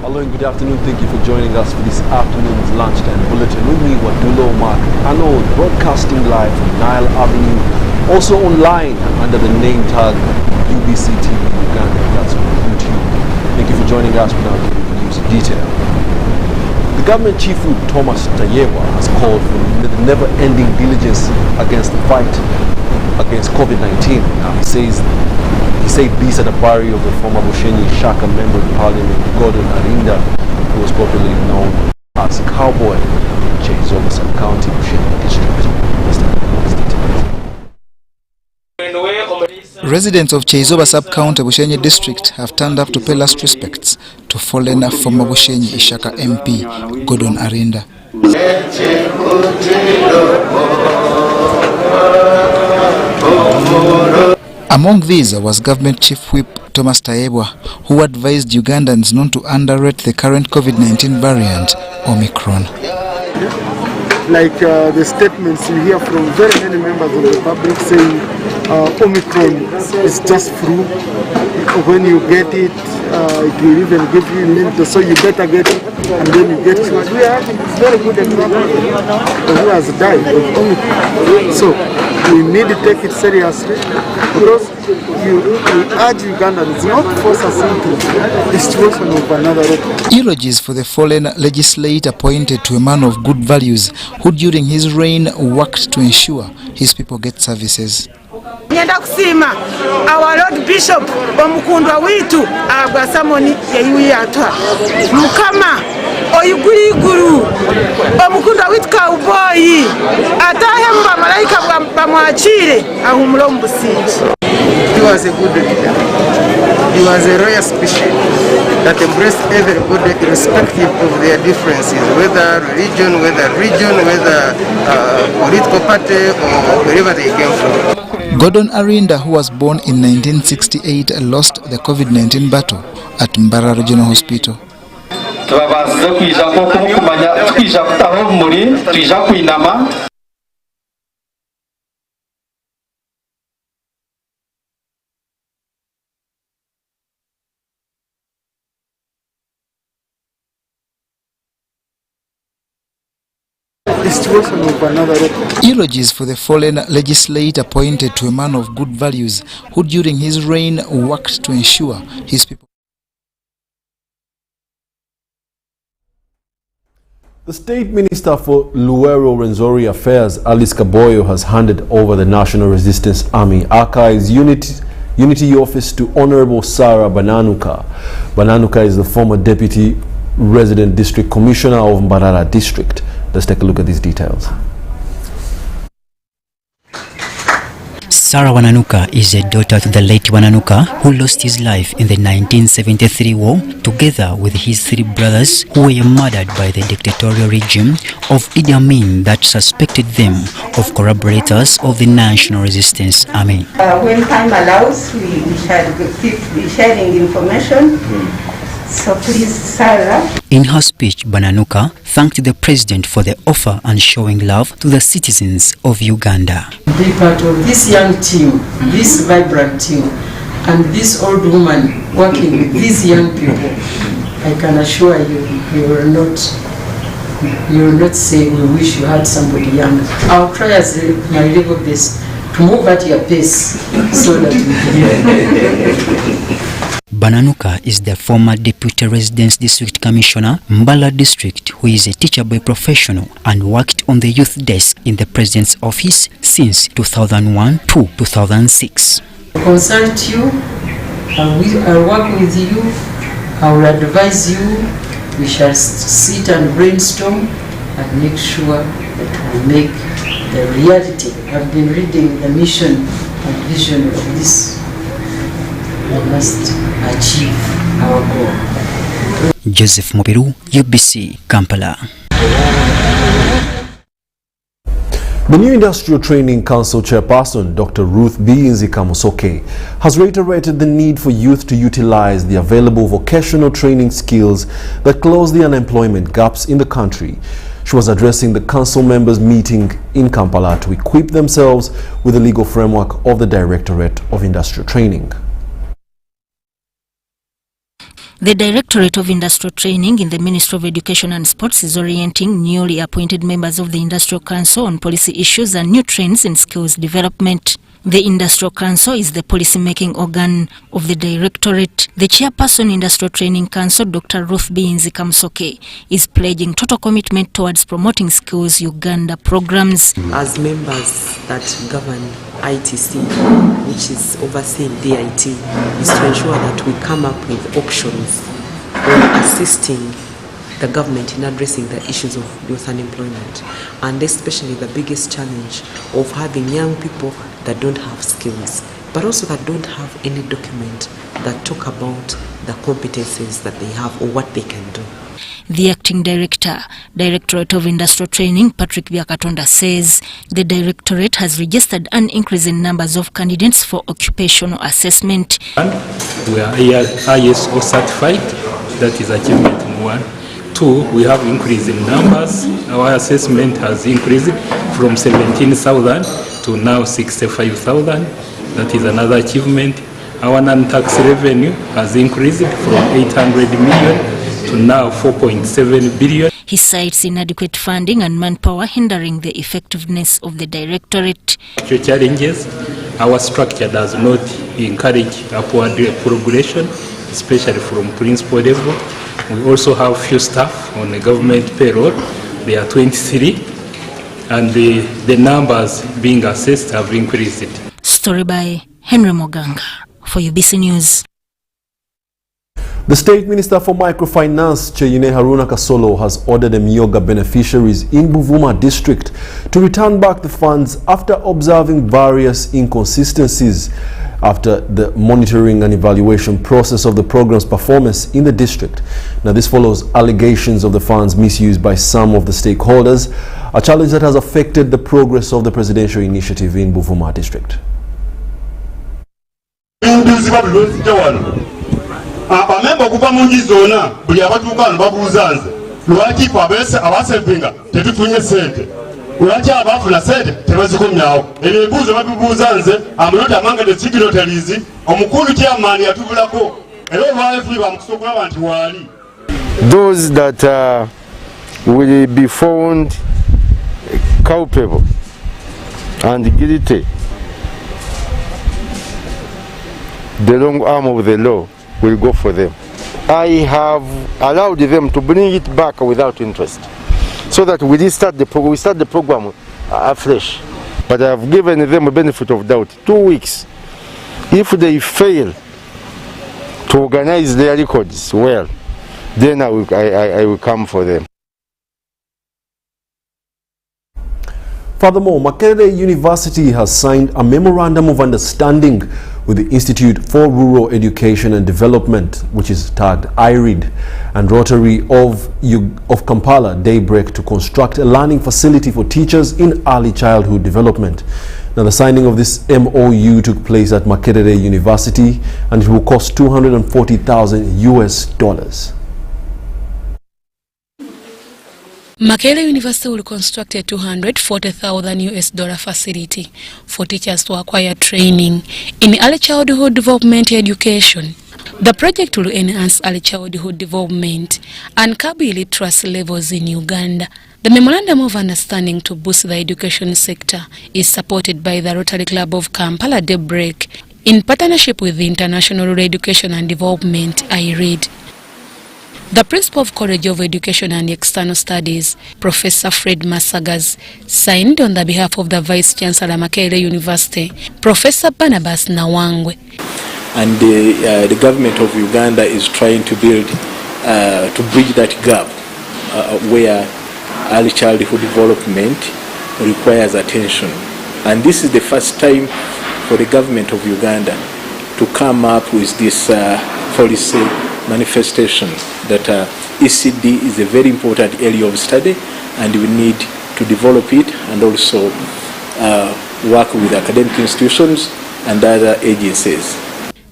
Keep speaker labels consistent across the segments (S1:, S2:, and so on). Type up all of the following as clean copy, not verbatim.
S1: Hello and good afternoon. Thank you for joining us for this afternoon's lunchtime bulletin. With me, Wadulo Mark Arnold, broadcasting live from Nile Avenue, also online under the name tag UBC TV Uganda. That's on YouTube. Thank you for joining us. We now give you the news in detail. The government chief whip Thomas Tayebwa has called for the never-ending diligence against the fight against COVID-19. Now he said this at the burial of the former Bushenyi Shaka Member of Parliament, Gordon Arinda, who was popularly known as Cowboy in Chezoba Sub-County, Bushenyi District.
S2: Residents of Chezoba Sub-County, Bushenyi District have turned up to pay last respects to fallen former Bushenyi Ishaka MP, Gordon Arinda. Among these was Government Chief Whip Thomas Tayebwa, who advised Ugandans not to underrate the current COVID-19 variant, Omicron.
S3: Like the statements you hear from very many members of the public saying Omicron is just flu. When you get it, it will even give you immunity, so you better get it and then you get cured. We have a very good example of who has died of Omicron. So we need to take it seriously because we urge Ugandans not to force us into the situation of another record.
S2: Eulogies for the fallen legislate appointed to a man of good values who during his reign worked to ensure his people get services.
S4: Nyenda kusima our Lord Bishop omukundwa witu agwa samoni yeyuye atwa mukama oyuguri iguru omukundwa witu Cowboy atahe mba malaika bamwachire ahumuro mbusinji.
S5: He was a good leader. He was a royal species that embraced everybody irrespective of their differences, whether religion, whether political party or wherever they came from.
S2: Gordon Arinda, who was born in 1968, lost the COVID-19 battle at Mbara Regional Hospital. Eulogies for the fallen legislate appointed to a man of good values who during his reign worked to ensure his people.
S1: The State Minister for Luwero-Rwenzori Affairs, Alice Kaboyo, has handed over the National Resistance Army Archives Unity Office to Honorable Sarah Bananuka. Bananuka is the former Deputy Resident District Commissioner of Mbarara District. Let's take a look at these details.
S6: Sarah Wananuka is a daughter to the late Wananuka who lost his life in the 1973 war together with his three brothers who were murdered by the dictatorial regime of Idi Amin that suspected them of collaborators of the National Resistance Army.
S7: When time allows, we shall keep sharing information. So please, Sarah.
S6: In her speech, Bananuka thanked the president for the offer and showing love to the citizens of Uganda.
S8: Be part of this young team, this vibrant team, and this old woman working with these young people. I can assure you, you will not say we wish you had somebody younger. I'll try as my level best to move at your pace so that we can.
S6: Bananuka is the former Deputy Residence District Commissioner, Mbala District, who is a teacher by professional and worked on the youth desk in the President's office since 2001 to 2006.
S8: I consult you, I'll work with you, I will advise you, we shall sit and brainstorm and make sure that we make the reality. I've been reading the mission and vision of this. We must achieve our goal.
S6: Joseph Mobiru, UBC, Kampala.
S1: The new Industrial Training Council Chairperson, Dr. Ruth B. Nzikamusoke, has reiterated the need for youth to utilize the available vocational training skills that close the unemployment gaps in the country. She was addressing the council members meeting in Kampala to equip themselves with the legal framework of the Directorate of Industrial Training.
S9: The Directorate of Industrial Training in the Ministry of Education and Sports is orienting newly appointed members of the Industrial Council on policy issues and new trends in skills development. The Industrial Council is the policy-making organ of the Directorate. The Chairperson Industrial Training Council, Dr. Ruth B. Nzikamusoke, is pledging total commitment towards promoting Skills Uganda programs.
S10: As members that govern ITC, which is overseeing DIT, is to ensure that we come up with options on assisting the government in addressing the issues of youth unemployment, and especially the biggest challenge of having young people that don't have skills, but also that don't have any document that talk about the competencies that they have or what they can do.
S9: The acting director, Directorate of Industrial Training, Patrick Byakatonda, says the Directorate has registered an increase in numbers of candidates for occupational assessment.
S11: And we are ISO certified, that is achievement 1. 2, we have increase in numbers. Our assessment has increased from 17,000 to now 65,000. That is another achievement. Our non-tax revenue has increased from 800 million to now 4.7 billion.
S9: He cites inadequate funding and manpower hindering the effectiveness of the Directorate.
S11: Challenges, our structure does not encourage upward progression, especially from principal level. We also have few staff on the government payroll. There are 23, and the numbers being assessed have increased.
S9: Story by Henry Moganga for UBC News.
S1: The State Minister for Microfinance, Cheyine Haruna Kasolo, has ordered Myoga beneficiaries in Buvuma district to return back the funds after observing various inconsistencies after the monitoring and evaluation process of the program's performance in the district. Now, this follows allegations of the funds misused by some of the stakeholders, a challenge that has affected the progress of the presidential initiative in Buvuma district.
S12: Abamemba kuva mungi zona buli abatuukana babuuzanze lwaki kwabese abasempinga tetufunye sente lwaki abafuna sente tebazikomyawo ebyo ebibuuzo babibuuzanze amanoti amange ne signatories omukulu chairman yatubulako era olwalefu bamukusobola nti waali.
S13: Those that will be found culpable and guilty, the long arm of the law will go for them. I have allowed them to bring it back without interest, so that we start the program afresh. But I have given them a benefit of doubt, 2 weeks. If they fail to organize their records well, then I will come for them.
S1: Furthermore, Makerere University has signed a memorandum of understanding with the Institute for Rural Education and Development, which is tagged IRED, and Rotary of Kampala, Daybreak, to construct a learning facility for teachers in early childhood development. Now, the signing of this MOU took place at Makerere University, and it will cost $240,000 US.
S14: Makerere University will construct a $240,000 US facility for teachers to acquire training in early childhood development education. The project will enhance early childhood development and curb illiteracy levels in Uganda. The Memorandum of Understanding to boost the education sector is supported by the Rotary Club of Kampala, Daybreak, in partnership with the International Rural Education and Development, IRED. The Principal of College of Education and External Studies, Professor Fred Masagas, signed on the behalf of the Vice Chancellor Makerere University, Professor Barnabas Nawangwe.
S15: And the government of Uganda is trying to build, to bridge that gap where early childhood development requires attention. And this is the first time for the government of Uganda to come up with this policy manifestation that ECD is a very important area of study, and we need to develop it and also work with academic institutions and other agencies.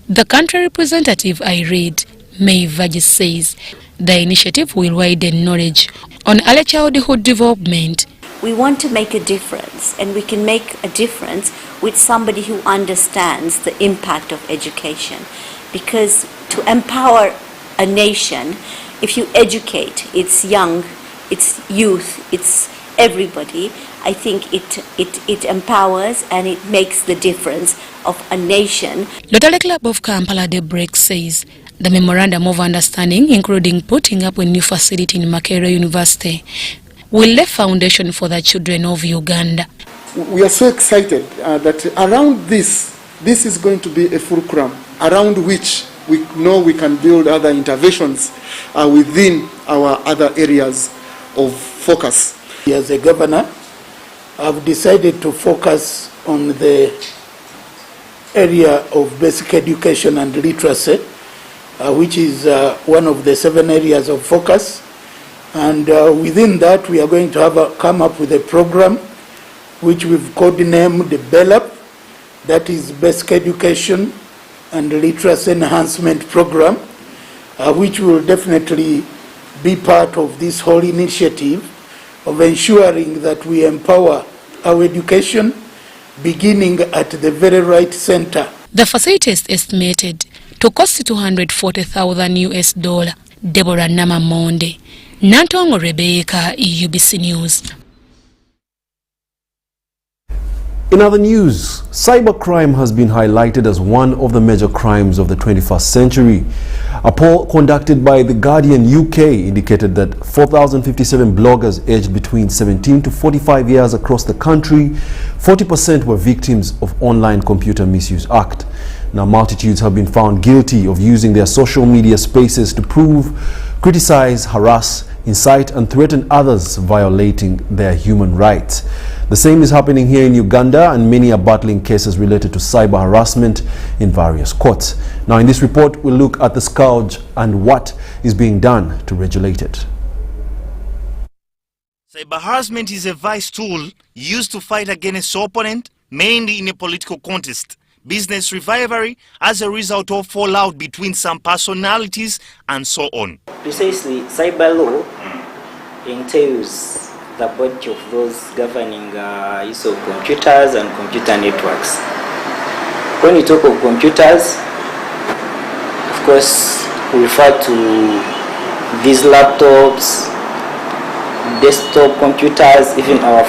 S14: The country representative IRED, May Vaji, says the initiative will widen knowledge on early childhood development.
S16: We want to make a difference, and we can make a difference with somebody who understands the impact of education, because to empower a nation, if you educate its young, its youth, its everybody, I think it empowers and it makes the difference of a nation.
S14: Rotary Club of Kampala, the break says the memorandum of understanding, including putting up a new facility in Makerere University, will lay foundation for the children of Uganda.
S3: We are so excited that around this is going to be a fulcrum around which we know we can build other interventions within our other areas of focus.
S17: As a governor, I've decided to focus on the area of basic education and literacy, which is one of the 7 areas of focus. And within that, we are going to come up with a program which we've codenamed the BELAP, that is Basic Education and Literacy Enhancement Program, which will definitely be part of this whole initiative of ensuring that we empower our education, beginning at the very right center.
S14: The facility is estimated to cost $240,000. Deborah Namamonde, Nantongo Rebecca, UBC News.
S1: In other news, cybercrime has been highlighted as one of the major crimes of the 21st century. A poll conducted by The Guardian UK indicated that 4,057 bloggers aged between 17 to 45 years across the country, 40% were victims of Online Computer Misuse Act. Now, multitudes have been found guilty of using their social media spaces to prove, criticize, harass, incite and threaten others, violating their human rights. The same is happening here in Uganda, and many are battling cases related to cyber harassment in various courts. Now, in this report, we'll look at the scourge and what is being done to regulate it.
S18: Cyber harassment is a vice tool used to fight against opponent, mainly in a political contest, business rivalry as a result of fallout between some personalities and so on.
S19: Precisely, cyber law entails the body of those governing use of computers and computer networks. When we talk of computers, of course, we refer to these laptops, desktop computers, even our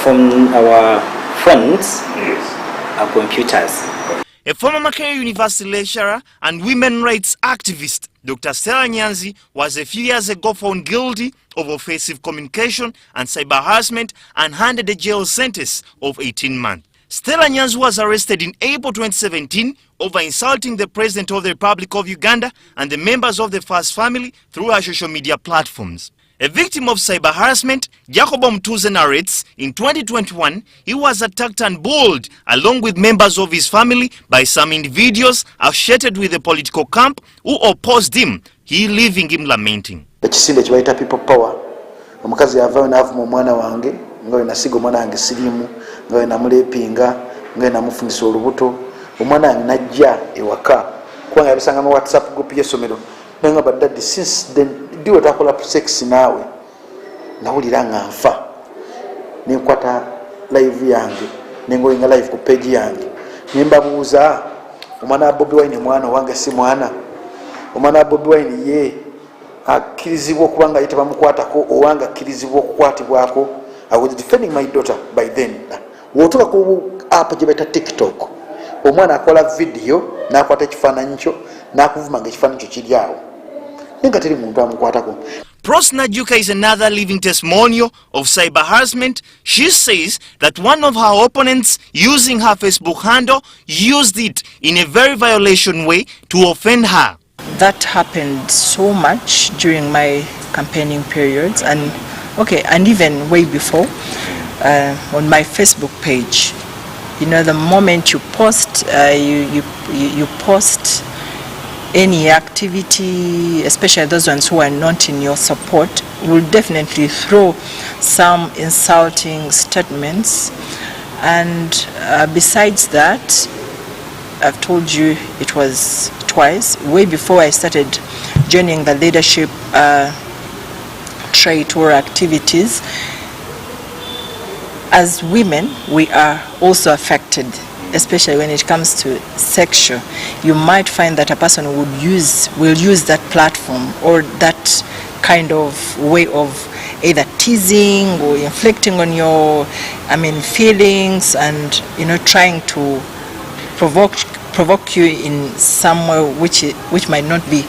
S19: phones are computers.
S18: A former Makerere University lecturer and women rights activist, Dr. Stella Nyanzi, was a few years ago found guilty of offensive communication and cyber harassment and handed a jail sentence of 18 months. Stella Nyanzi was arrested in April 2017 over insulting the President of the Republic of Uganda and the members of the First Family through her social media platforms. A victim of cyber harassment, Jacobo Mtuze narrates, in 2021, he was attacked and bullied along with members of his family by some individuals associated with the political camp who opposed him, he leaving him lamenting.
S20: Ekisinde kibayita people power. Omukazi yavaayo n'avuma omwana wange nga we nasiga omwana wange sirimu, nga we namuleepinga, nga we namufundisa olubuto. Omwana wange najja ewaka kubanga yabisanga mu WhatsApp group y'essomero. Nenga badaddi since then ndiwe takola sex naawe nawulira nga nfa. Nenkwata live yange nengoyinga live ku page yange nembabuuza omwana wa Bobi Wine mwana wange si mwana. Omwana wa Bobi Wine ye akkirizibwa okubanga ye tebamukwatako owanga akkirizibwa okukwatibwako. I was defending my daughter by then. Wotuka ku app gye bayita TikTok, omwana akola video n'akwata ekifaananyi kyo n'akuvuma nga ekifaananyi kyo kiri awo nenga teri muntu amukwatako.
S18: Pros Najuka is another living testimonial of cyber harassment. She says that one of her opponents, using her Facebook handle, used it in a very violation way to offend her.
S21: That happened so much during my campaigning periods and even way before on my Facebook page. You know, the moment you post, you post any activity, especially those ones who are not in your support, will definitely throw some insulting statements. And besides that, I've told you it was twice, way before I started joining the leadership trade tour activities. As women, we are also affected especially when it comes to sexual, you might find that a person will use that platform or that kind of way of either teasing or inflicting on your, feelings, and trying to provoke you in some way which might not be,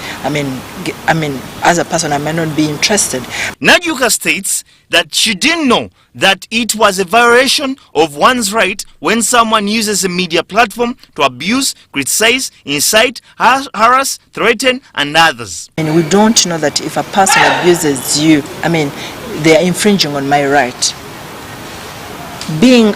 S21: as a person I might not be interested.
S18: Najuka states that she didn't know that it was a violation of one's right when someone uses a media platform to abuse, criticize, incite, harass, threaten, and others.
S21: And we don't know that if a person abuses you, they are infringing on my right. Being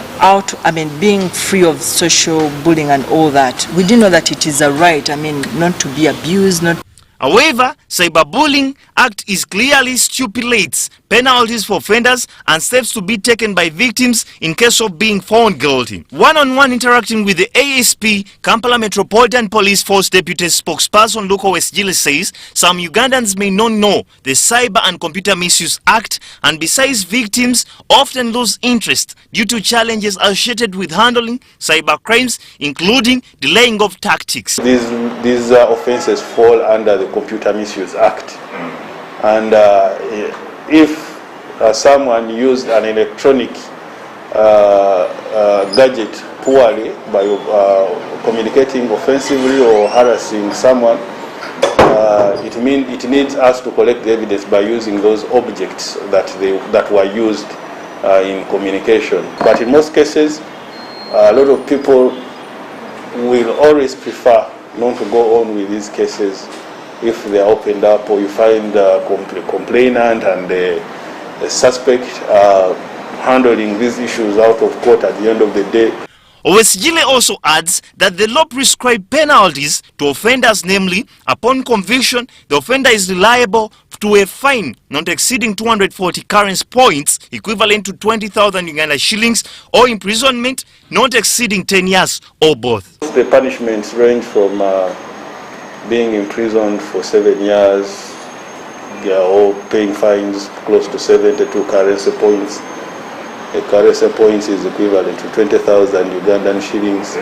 S21: free of social bullying and all that, we do know that it is a right, not to be abused, not.
S18: However, Cyberbullying Act is clearly stipulates penalties for offenders and steps to be taken by victims in case of being found guilty. One-on-one interacting with the ASP, Kampala Metropolitan Police Force Deputy Spokesperson Luka Wesjile says some Ugandans may not know the Cyber and Computer Misuse Act, and besides, victims often lose interest due to challenges associated with handling cyber crimes, including delaying of tactics.
S4: These offences fall under the Computer Misuse Act, and if someone used an electronic gadget poorly by communicating offensively or harassing someone, it needs us to collect the evidence by using those objects that were used in communication. But in most cases, a lot of people will always prefer not to go on with these cases if they are opened up, or you find a complainant and the suspect handling these issues out of court at the end of the day.
S18: Wesjile also adds that the law prescribes penalties to offenders, namely, upon conviction, the offender is liable to a fine not exceeding 240 currency points, equivalent to 20,000 Uganda shillings, or imprisonment not exceeding 10 years, or both.
S4: The punishments range from being imprisoned for 7 years, or paying fines close to 72 currency points. A currency points is equivalent to 20,000 Ugandan shillings.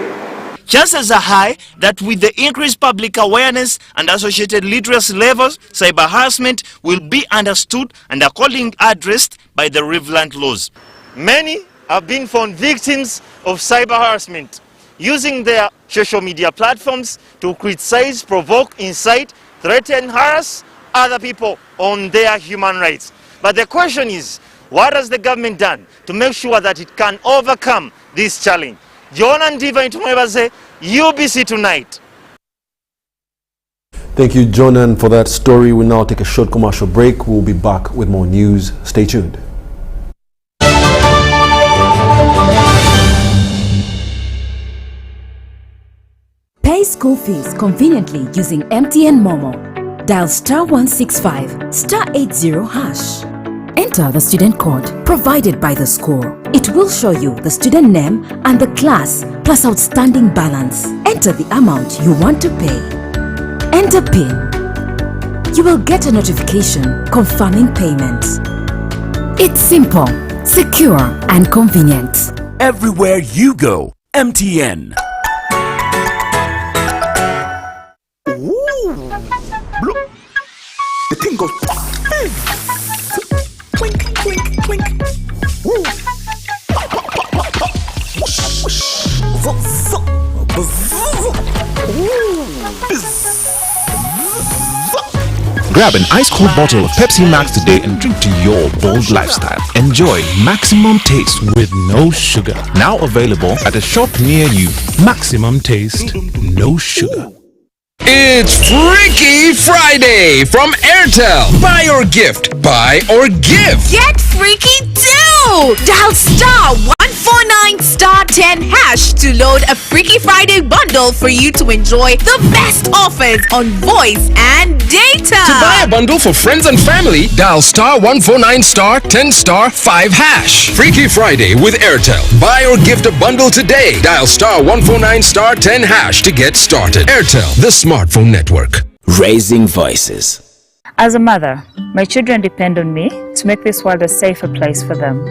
S18: Chances are high that with the increased public awareness and associated literacy levels, cyber harassment will be understood and accordingly addressed by the relevant laws. Many have been found victims of cyber harassment, using their social media platforms to criticize, provoke, incite, threaten, harass other people on their human rights. But the question is, what has the government done to make sure that it can overcome this challenge? John and Diva Intumwebaze, UBC Tonight.
S1: Thank you, Jonan, for that story. We'll now take a short commercial break. We'll be back with more news. Stay tuned.
S22: Pay school fees conveniently using MTN Momo. Dial *165 *80 hash. Enter the student code provided by the school. It will show you the student name and the class plus outstanding balance. Enter the amount you want to pay. Enter PIN. You will get a notification confirming payment. It's simple, secure, and convenient.
S23: Everywhere you go, MTN.
S24: The thing goes twink, twink, twink. Woo.
S25: Grab an ice-cold bottle of Pepsi Max today and drink to your bold lifestyle. Enjoy maximum taste with no sugar. Now available at a shop near you. Maximum taste, no sugar.
S26: It's Freaky Friday from Airtel. Buy or gift. Buy or give.
S27: Get freaky too! Dial *149*10 hash to load a Freaky Friday bundle for you to enjoy the best offers on voice and data.
S26: To buy a bundle for friends and family, dial *149*10*5 hash. Freaky Friday with Airtel. Buy or gift a bundle today. Dial *149*10 hash to get started. Airtel, the smartphone network.
S28: Raising voices.
S29: As a mother, my children depend on me to make this world a safer place for them.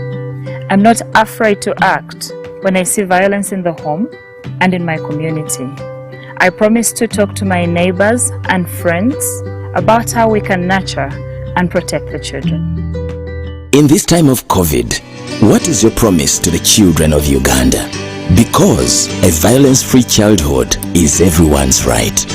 S29: I'm not afraid to act when I see violence in the home and in my community. I promise to talk to my neighbors and friends about how we can nurture and protect the children.
S28: In this time of COVID, what is your promise to the children of Uganda? Because a violence-free childhood is everyone's right.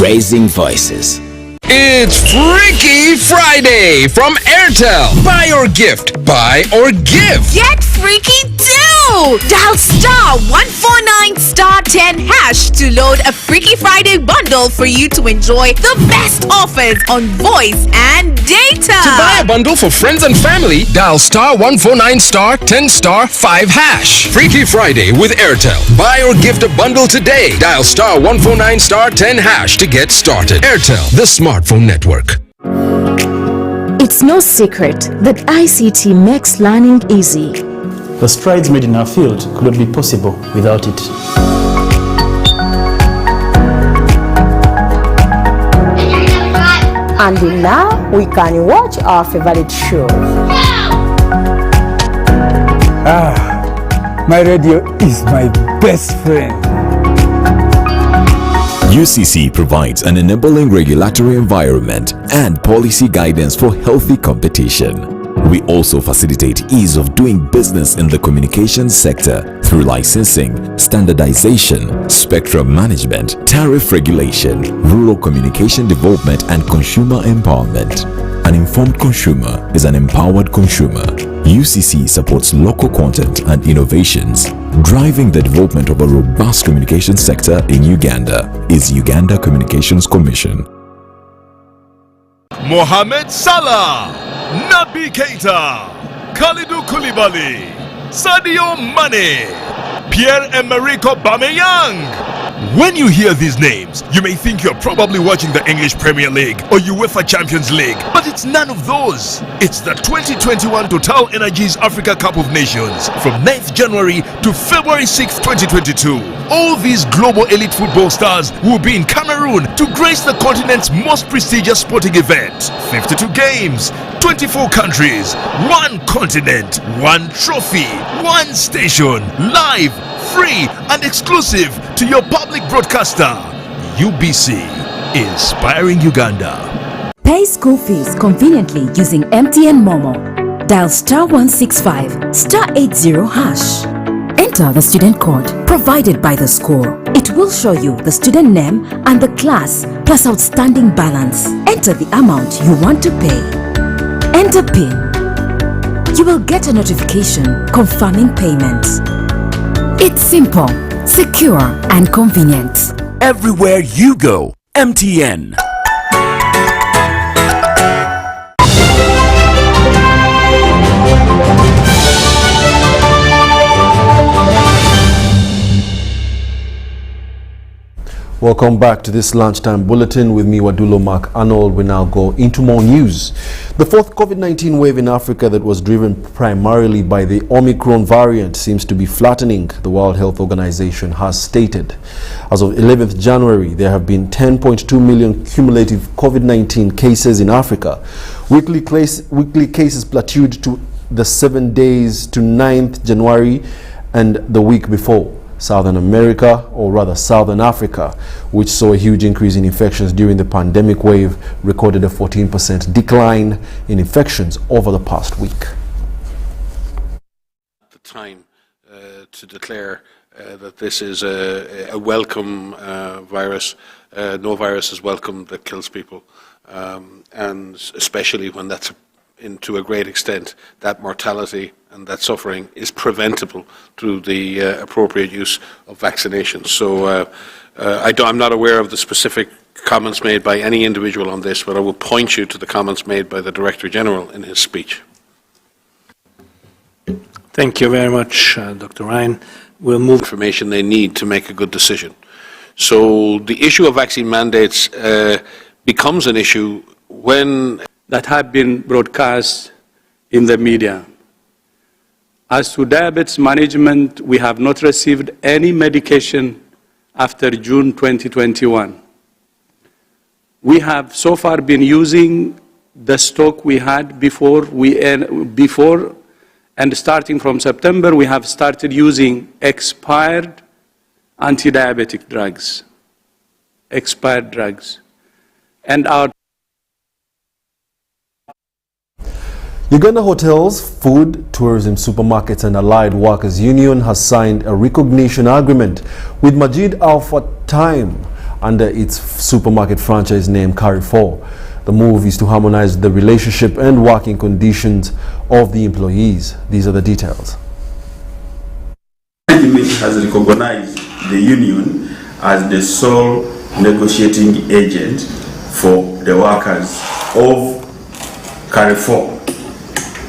S28: Raising voices.
S26: It's Freaky Friday from Airtel. Buy or gift. Buy or give.
S27: Get freaky too! Dial star 149 star 10 hash to load a Freaky Friday bundle for you to enjoy the best offers on voice and data.
S26: To buy a bundle for friends and family, dial star 149 star 10 star 5 hash. Freaky Friday with Airtel. Buy or gift a bundle today. Dial star 149 star 10 hash to get started. Airtel, the smartphone network.
S22: It's no secret that ICT makes learning easy.
S2: The strides made in our field could not be possible without it.
S5: And now we can watch our favorite show.
S6: My radio is my best friend.
S7: UCC provides an enabling regulatory environment and policy guidance for healthy competition. We also facilitate ease of doing business in the communications sector through licensing, standardization, spectrum management, tariff regulation, rural communication development, and consumer empowerment. An informed consumer is an empowered consumer. UCC supports local content and innovations. Driving the development of a robust communication sector in Uganda is Uganda Communications Commission.
S8: Mohamed Salah, Naby Keita, Kalidou Koulibaly, Sadio Mane, Pierre-Emerick Aubameyang. When you hear these names, you may think you're probably watching the English Premier League or UEFA Champions League, but it's none of those. It's the 2021 Total Energies Africa Cup of Nations from 9th January to February 6th, 2022. All these global elite football stars will be in Cameroon to grace the continent's most prestigious sporting event. 52 games, 24 countries, one continent, one trophy, one station, live, free and exclusive to your public broadcaster. UBC, inspiring Uganda.
S22: Pay school fees conveniently using MTN Momo. Dial star 165 star 80 hash. Enter the student code provided by the school. It will show you the student name and the class plus outstanding balance. Enter the amount you want to pay. Enter PIN. You will get a notification confirming payment. It's simple, secure, and convenient.
S23: Everywhere you go, MTN.
S1: Welcome back to this lunchtime bulletin with me, Wadulo Mark Arnold. We now go into more news. The fourth COVID-19 wave in Africa that was driven primarily by the Omicron variant seems to be flattening, the World Health Organization has stated. As of 11th January, there have been 10.2 million cumulative COVID-19 cases in Africa. Weekly cases plateaued to the 7 days to 9th January and the week before. Southern America, or rather Southern Africa, which saw a huge increase in infections during the pandemic wave, recorded a 14% decline in infections over the past week.
S9: The time to declare that this is a welcome virus. No virus is welcome that kills people, and especially when that's to a great extent, that mortality and that suffering is preventable through the appropriate use of vaccinations. So I'm not aware of the specific comments made by any individual on this, but I will point you to the comments made by the Director General in his speech.
S10: Thank you very much, Dr. Ryan. We'll move
S9: information they need to make a good decision. So the issue of vaccine mandates becomes an issue when
S10: that have been broadcast in the media. As to diabetes management, we have not received any medication after June 2021. We have so far been using the stock we had before, and starting from September, we have started using expired anti-diabetic drugs, expired drugs, and our
S1: Uganda Hotels, Food, Tourism, Supermarkets and Allied Workers Union has signed a recognition agreement with Majid Alpha Time under its supermarket franchise name Carrefour. The move is to harmonize the relationship and working conditions of the employees. These are the details.
S3: Management has recognized the union as the sole negotiating agent for the workers of Carrefour.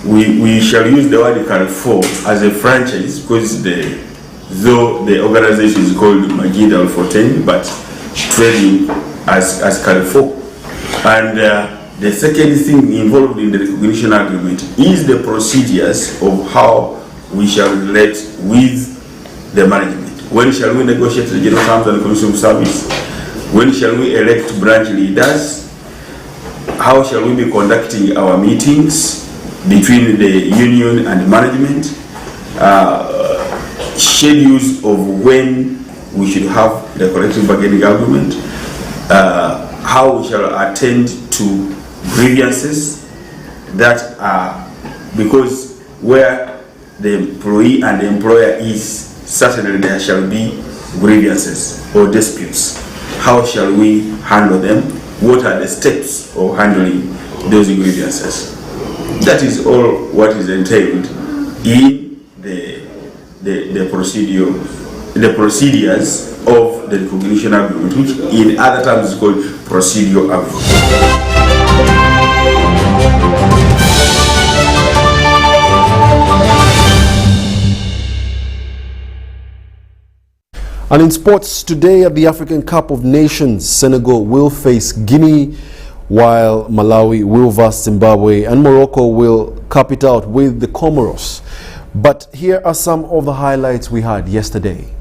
S3: We shall use the word Carrefour as a franchise because though the organization is called Majid Al Fortin, but trading as Carrefour. And the second thing involved in the recognition agreement is the procedures of how we shall relate with the management. When shall we negotiate the general terms and conditions of service? When shall we elect branch leaders? How shall we be conducting our meetings between the union and management? Schedules of when we should have the collective bargaining agreement. How we shall attend to grievances that are, because where the employee and the employer is, certainly there shall be grievances or disputes. How shall we handle them? What are the steps of handling those grievances? That is all what is entailed in the procedures of the recognition agreement, which in other terms is called procedure agreement.
S1: And in sports, today at the African Cup of Nations, Senegal will face Guinea, while Malawi will verse Zimbabwe, and Morocco will cap it out with the Comoros. But here are some of the highlights we had yesterday.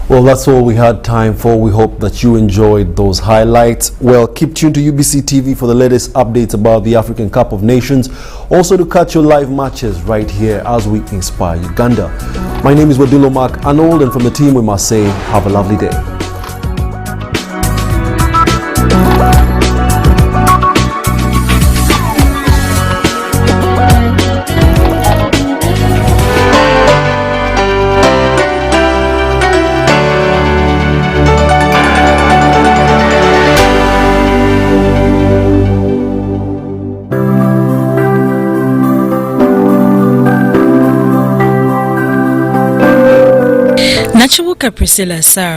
S1: Well, that's all we had time for. We hope that you enjoyed those highlights. Well, keep tuned to UBC TV for the latest updates about the African Cup of Nations. Also to catch your live matches right here as we inspire Uganda. My name is Wadulo Arnold, and from the team we must say, have a lovely day.
S11: Nachibuka Priscilla Sarah